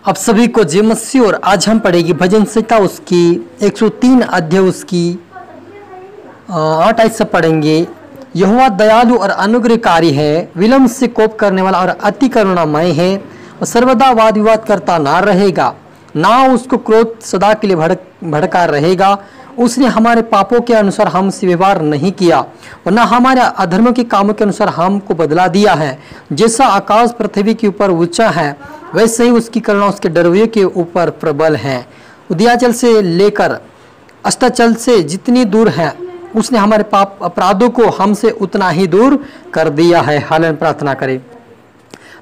अब सभी को जय मसीह। और आज हम पढ़ेगी भजन संहिता उसकी 103 अध्याय उसकी 8 आयत से पढ़ेंगे। यहोवा दयालु और अनुग्रहकारी है, विलम्ब से कोप करने वाला और अति करुणामय है, और सर्वदा वाद विवाद करता ना रहेगा, ना उसको क्रोध सदा के लिए भड़का रहेगा। उसने हमारे पापों के अनुसार हमसे व्यवहार नहीं किया और न हमारे अधर्मों के कामों के अनुसार हमको बदला दिया है। जैसा आकाश पृथ्वी के ऊपर ऊंचा है, वैसे ही उसकी करुणा उसके डरवैयों के ऊपर प्रबल है। उदयाचल से लेकर अस्ताचल से जितनी दूर है, उसने हमारे पाप अपराधों को हमसे उतना ही दूर कर दिया है। हालेलुया। प्रार्थना करें।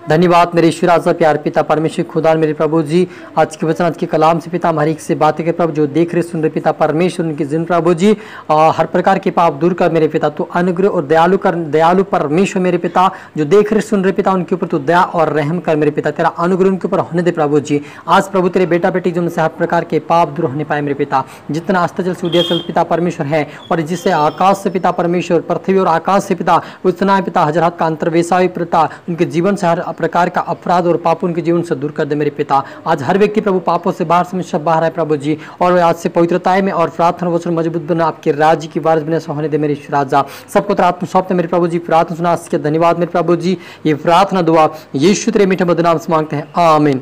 धन्यवाद मेरे ईश्वर आजा प्यार पिता परमेश्वर खुदा मेरे प्रभु जी, आज के वचन आज के कलाम से पिता हमारी से बातें के प्रभु जो देख रहे सुन रहे पिता परमेश्वर उनकी जिन प्रभु जी हर प्रकार के पाप दूर कर मेरे पिता। तो अनुग्रह और दयालु परमेश्वर मेरे पिता जो देख रहे सुन रहे पिता उनके ऊपर तो दया और रहम कर मेरे पिता। तेरा अनुग्रह उनके ऊपर होने दे प्रभु जी। आज प्रभु तेरे बेटा बेटी जो उनसे हर प्रकार के पाप दूर होने पाए मेरे पिता। जितना अस्ताचल से उदयाचल पिता परमेश्वर है और जिससे आकाश से पिता परमेश्वर पृथ्वी और आकाश से पिता उतना पिता हजरात का अंतर वैसा पिता उनके जीवन से हर प्रकार का अपराध और पाप उनके जीवन से दूर कर दे मेरे पिता। आज हर व्यक्ति प्रभु पापों से बाहर समस्या बाहर है प्रभु जी, और आज से पवित्रताएं में और प्रार्थना वचन मजबूत बना आपके राज्य की वारिस बने होने दे मेरे राजा। सबको तो आत्म सौंपते मेरे प्रभु जी। प्रार्थना सुना इसके धन्यवाद मेरे प्रभु जी। ये प्रार्थना दुआ यीशु तेरे मीठे मधुर नाम से मांगते हैं, आमीन।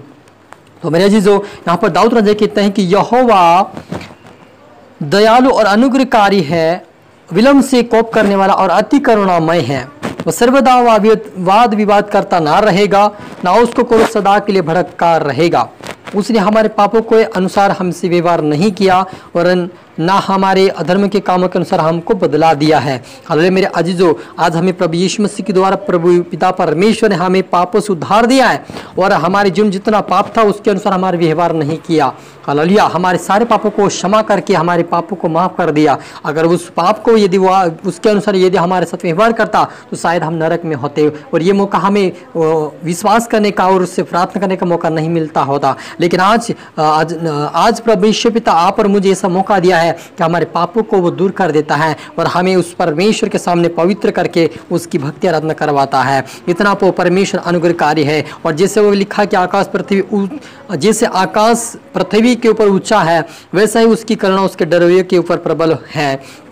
तो मेरे अजीजों, यहाँ पर दाऊद राजा कहते हैं कि यहोवा दयालु और अनुग्रहकारी है, विलम्ब से कोप करने वाला और अति करुणामय है, वो सर्वदा वाद विवाद करता ना रहेगा, ना उसको कोई सदा के लिए भड़का रहेगा। उसने हमारे पापों के अनुसार हमसे व्यवहार नहीं किया और ना हमारे अधर्म के कामों के अनुसार हमको बदला दिया है। हालेलुया मेरे अजीजों, आज हमें प्रभु यीशु मसीह के द्वारा प्रभु पिता परमेश्वर ने हमें पापों से उद्धार दिया है और हमारे जीवन जितना पाप था उसके अनुसार हमारा व्यवहार नहीं किया। हालेलुया। हमारे सारे पापों को क्षमा करके हमारे पापों को माफ कर दिया। अगर उस पाप को यदि उसके अनुसार यदि हमारे साथ व्यवहार करता तो शायद हम नरक में होते और ये मौका हमें विश्वास करने का और उससे प्रार्थना करने का मौका नहीं मिलता होता। लेकिन आज प्रभु यीशु पिता आप और मुझे ऐसा मौका दिया है कि हमारे पापों को वो दूर कर देता है और हमें उस परमेश्वर के सामने पवित्र करके उसकी भक्ति आराधना करवाता है। इतना वो परमेश्वर अनुग्रहकारी है। और जैसे वो लिखा कि जैसे आकाश पृथ्वी के ऊपर ऊंचा है, वैसा ही उसकी करुणा उसके डरवैयों के ऊपर प्रबल है।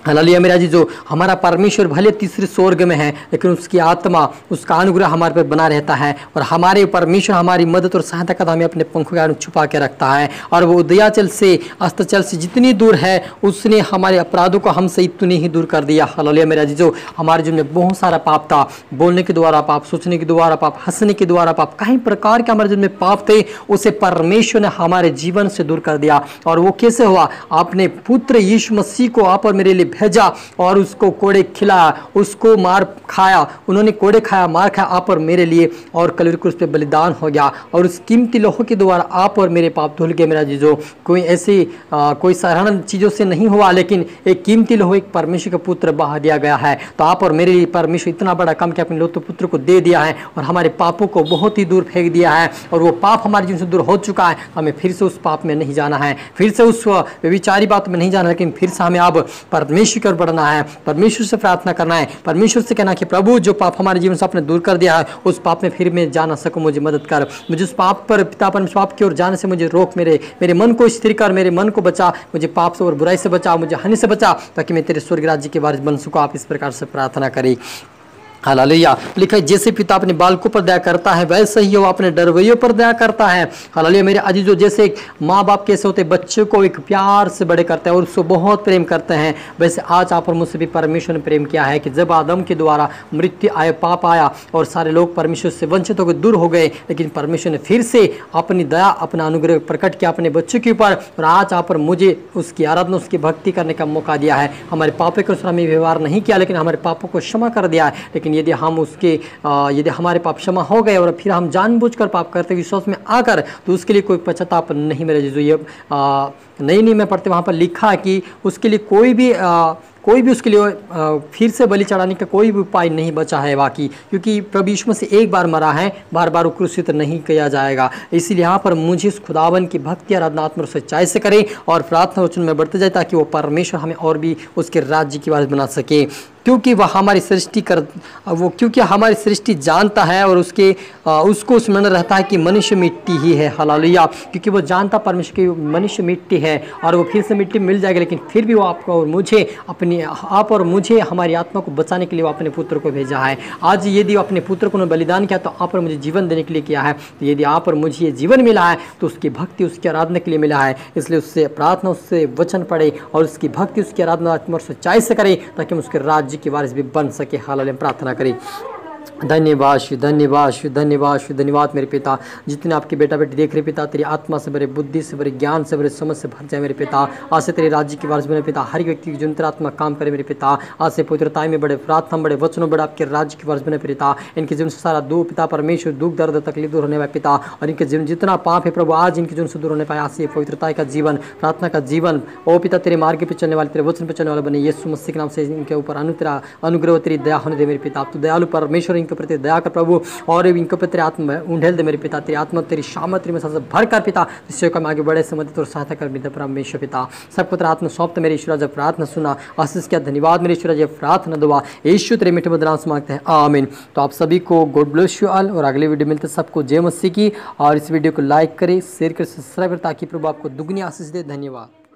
हालेलुया मेरा जी। जो हमारा परमेश्वर भले तीसरे स्वर्ग में है, लेकिन उसकी आत्मा उसका अनुग्रह हमारे पर बना रहता है और हमारे परमेश्वर हमारी मदद और सहायता का हमें अपने पंखों के छुपा के रखता है। और वो उदयाचल से अस्ताचल से जितनी दूर है, उसने हमारे अपराधों को हमसे इतनी ही दूर कर दिया। हालेलुया मेरा जी। जो हमारे जीवन में बहुत सारा पाप था, बोलने के द्वारा पाप, सोचने के द्वारा पाप, हंसने के द्वारा पाप, कई प्रकार के हमारे जीवन में पाप थे, उसे परमेश्वर ने हमारे जीवन से दूर कर दिया। और वो कैसे हुआ? आपने पुत्र यीशु मसीह को आप और मेरे लिए भेजा और उसको कोड़े खिलाया, उसको मार खाया, उन्होंने कोड़े खाया, मार खाया आप और मेरे लिए, और कलवरी क्रूस पे बलिदान हो गया और उस कीमती लोहो के द्वारा आप और मेरे पाप धुल गए मेरा जीजो। कोई ऐसी कोई साधारण चीज़ों से नहीं हुआ, लेकिन एक कीमती लोहो एक परमेश्वर का पुत्र बहा दिया गया है। तो आप और मेरे लिए परमेश्वर इतना बड़ा काम कि अपने लोतो पुत्र को दे दिया है और हमारे पापों को बहुत ही दूर फेंक दिया है और वो पाप हमारे जीवन से दूर हो चुका है। हमें फिर से उस पाप में नहीं जाना है, फिर से उस विचारी बात में नहीं जाना, लेकिन फिर से हमें अब परमेश्वर की ओर बढ़ना है, परमेश्वर से प्रार्थना करना है, परमेश्वर से कहना कि प्रभु जो पाप हमारे जीवन से आपने दूर कर दिया है, उस पाप में फिर मैं जा ना सकूं, मुझे मदद कर, मुझे उस पाप पर पिता परमेश्वर पाप की ओर जाने से मुझे रोक, मेरे मन को स्थिर कर, मेरे मन को बचा, मुझे पाप से और बुराई से बचा, मुझे हानि से बचा, ताकि मैं तेरे स्वर्ग राज्य के वारिस बन सकूं। आप इस प्रकार से प्रार्थना करें। हालेलुया। लिखा है जैसे पिता अपने बालकों पर दया करता है, वैसे ही वो अपने डरवैयों पर दया करता है। हालेलुया मेरे अजीजों, जैसे एक माँ बाप कैसे होते बच्चों को एक प्यार से बड़े करते हैं और उसको बहुत प्रेम करते हैं, वैसे आज आप और मुझसे भी परमेश्वर ने प्रेम किया है कि जब आदम के द्वारा मृत्यु आया, पाप आया और सारे लोग परमेश्वर से वंचित होकर दूर हो गए, लेकिन परमेश्वर ने फिर से अपनी दया अपना अनुग्रह प्रकट किया अपने बच्चों के ऊपर और आज आप और मुझे उसकी आराधना उसकी भक्ति करने का मौका दिया है। हमारे पापों के अनुसार हमें व्यवहार नहीं किया, लेकिन हमारे पापों को क्षमा कर दिया है। लेकिन यदि हम यदि हमारे पाप क्षमा हो गए और फिर हम जानबूझकर पाप करते विश्वास में आकर, तो उसके लिए कोई पश्चाताप नहीं मेरे जीजू। ये नई में पढ़ते वहाँ पर लिखा है कि उसके लिए कोई भी उसके लिए फिर से बलि चढ़ाने का कोई भी उपाय नहीं बचा है बाकी, क्योंकि प्रभु यीशु मसीह एक बार मरा है, बार बार क्रूसित नहीं किया जाएगा। इसीलिए यहाँ पर मुझे उस खुदावन की भक्ति आराधना आत्मा और सच्चाई से करें और प्रार्थना वचन में बढ़ते जाए, ताकि वो परमेश्वर हमें और भी उसके राज्य की वारिस बना सके, क्योंकि वह हमारी सृष्टि जानता है और उसको स्मरण रहता है कि मनुष्य मिट्टी ही है। हालेलुया। क्योंकि वो जानता परमेश्वर की मनुष्य मिट्टी है और वो फिर से मिट्टी मिल जाएगी, लेकिन फिर भी वो आप और मुझे हमारी आत्मा को बचाने के लिए वो अपने पुत्र को भेजा है। आज यदि अपने पुत्र को बलिदान किया तो आप और मुझे जीवन देने के लिए किया है। तो यदि आप और मुझे ये जीवन मिला है तो उसकी भक्ति उसकी आराधना के लिए मिला है। इसलिए उससे प्रार्थना, उससे वचन पढ़े और उसकी भक्ति उसकी आराधना आत्मा और सच्चाई से करें, ताकि हम उसके राज्य की वारिस भी बन सके। हालेलुया। प्रार्थना करें। धन्यवाद धन्यवाद मेरे पिता, जितने आपके बेटा बेटी देख रहे पिता, तेरी आत्मा से, बड़े बुद्धि से, बड़े ज्ञान से, बड़े समझ से भर जाए मेरे पिता। आज से तेरे राज्य की वारिस बने पिता, हर व्यक्ति की जो आत्मा काम करे मेरे पिता। आज से पवित्रताई में बड़े प्रार्थना, बड़े वचनों, बड़े आपके राज्य की वारिस बने पिता। इनके जीवन से सारा दुख पिता परमेश्वर, दुख दर्द तकलीफ दूर होने पाए पिता, और इनके जीवन जितना पाप है प्रभु आज इनके जीवन से दूर होने पाए। आज से पवित्रताई का जीवन, प्रार्थना का जीवन, ओ पिता तेरे मार्ग पे चलने वाले, तेरे वचन पे चलने वाले बने। यीशु मसीह के नाम से इनके ऊपर अनुग्रह तेरी दया होने दे मेरे पिता। तो दयालु परमेश्वर इनके प्रति दया कर प्रभु, और इनके ऊपर तेरी आत्मा उंडेल दे मेरे पिता। तेरी आत्मा तेरी सामर्थ्य में सबसे भर कर पिता, जिससे हम आगे बढ़े समझ और सहायता कर पिता परमेश्वर पिता। सबको तेरा आत्मा सौंपते मेरे ईश्वर, जब प्रार्थना सुना आशीष किया, धन्यवाद मेरे ईश्वर, जब प्रार्थना दुआ यीशु तेरे मीठे मधुर नाम से मांगते हैं, आमीन। तो आप सभी को गॉड ब्लेस यू ऑल, और अगले वीडियो मिलते सबको जय मसीह की। और इस वीडियो को लाइक करें, शेयर करें, सब्सक्राइब करें, ताकि प्रभु आपको दुगनी आशीष दे। धन्यवाद।